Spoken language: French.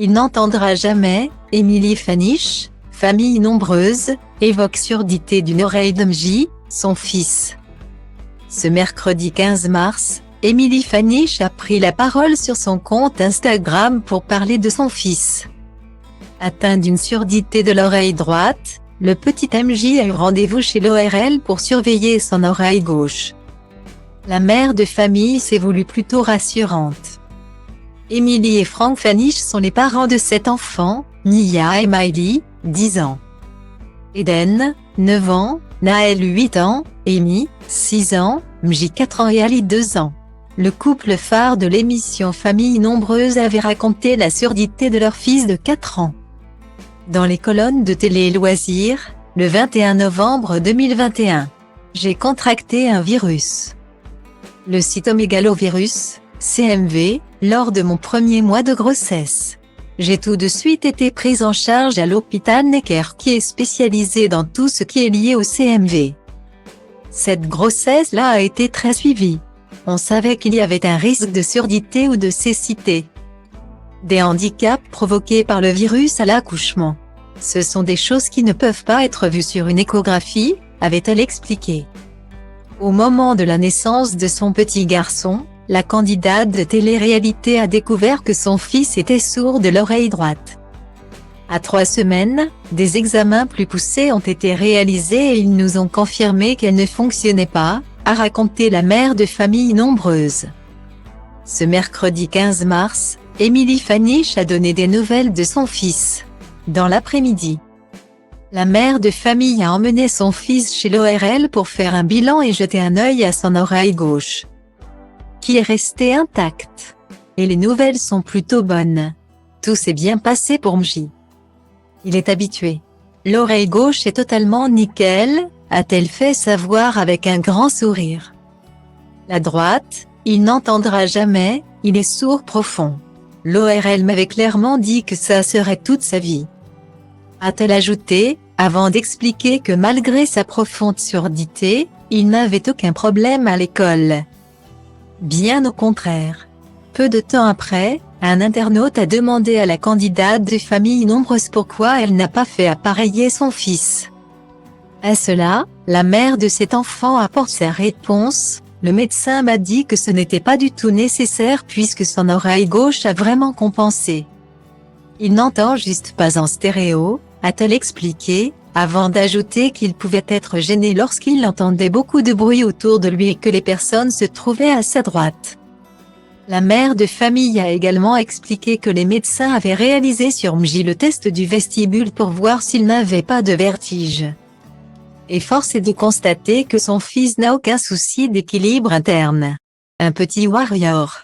Il n'entendra jamais, Émilie Fanich, famille nombreuse, évoque surdité d'une oreille de Mji, son fils. Ce mercredi 15 mars, Émilie Fanich a pris la parole sur son compte Instagram pour parler de son fils. Atteint d'une surdité de l'oreille droite, le petit Mji a eu rendez-vous chez l'ORL pour surveiller son oreille gauche. La mère de famille s'est voulue plutôt rassurante. Émilie et Frank Fanich sont les parents de 7 enfants, Nia et Miley, 10 ans. Eden, 9 ans, Naël 8 ans, Amy, 6 ans, Mji 4 ans et Ali 2 ans. Le couple phare de l'émission Famille Nombreuse avait raconté la surdité de leur fils de 4 ans. Dans les colonnes de Télé Loisirs, le 21 novembre 2021. J'ai contracté un virus. Le cytomégalovirus, CMV, lors de mon premier mois de grossesse. J'ai tout de suite été prise en charge à l'hôpital Necker qui est spécialisé dans tout ce qui est lié au CMV. Cette grossesse-là a été très suivie. On savait qu'il y avait un risque de surdité ou de cécité. Des handicaps provoqués par le virus à l'accouchement. Ce sont des choses qui ne peuvent pas être vues sur une échographie, avait-elle expliqué. Au moment de la naissance de son petit garçon, la candidate de télé-réalité a découvert que son fils était sourd de l'oreille droite. À 3 semaines, des examens plus poussés ont été réalisés et ils nous ont confirmé qu'elle ne fonctionnait pas, a raconté la mère de famille nombreuse. Ce mercredi 15 mars, Émilie Fanich a donné des nouvelles de son fils. Dans l'après-midi, la mère de famille a emmené son fils chez l'ORL pour faire un bilan et jeter un œil à son oreille gauche, qui est restée intacte. Et les nouvelles sont plutôt bonnes. Tout s'est bien passé pour Mji. Il est habitué. L'oreille gauche est totalement nickel, a-t-elle fait savoir avec un grand sourire. La droite, il n'entendra jamais, il est sourd profond. L'ORL m'avait clairement dit que ça serait toute sa vie. A-t-elle ajouté, avant d'expliquer que malgré sa profonde surdité, il n'avait aucun problème à l'école. Bien au contraire. Peu de temps après, un internaute a demandé à la candidate de famille nombreuse pourquoi elle n'a pas fait appareiller son fils. À cela, la mère de cet enfant apporte sa réponse. Le médecin m'a dit que ce n'était pas du tout nécessaire puisque son oreille gauche a vraiment compensé. Il n'entend juste pas en stéréo, a-t-elle expliqué, avant d'ajouter qu'il pouvait être gêné lorsqu'il entendait beaucoup de bruit autour de lui et que les personnes se trouvaient à sa droite. La mère de famille a également expliqué que les médecins avaient réalisé sur Mji le test du vestibule pour voir s'il n'avait pas de vertige. Et force est de constater que son fils n'a aucun souci d'équilibre interne. Un petit warrior.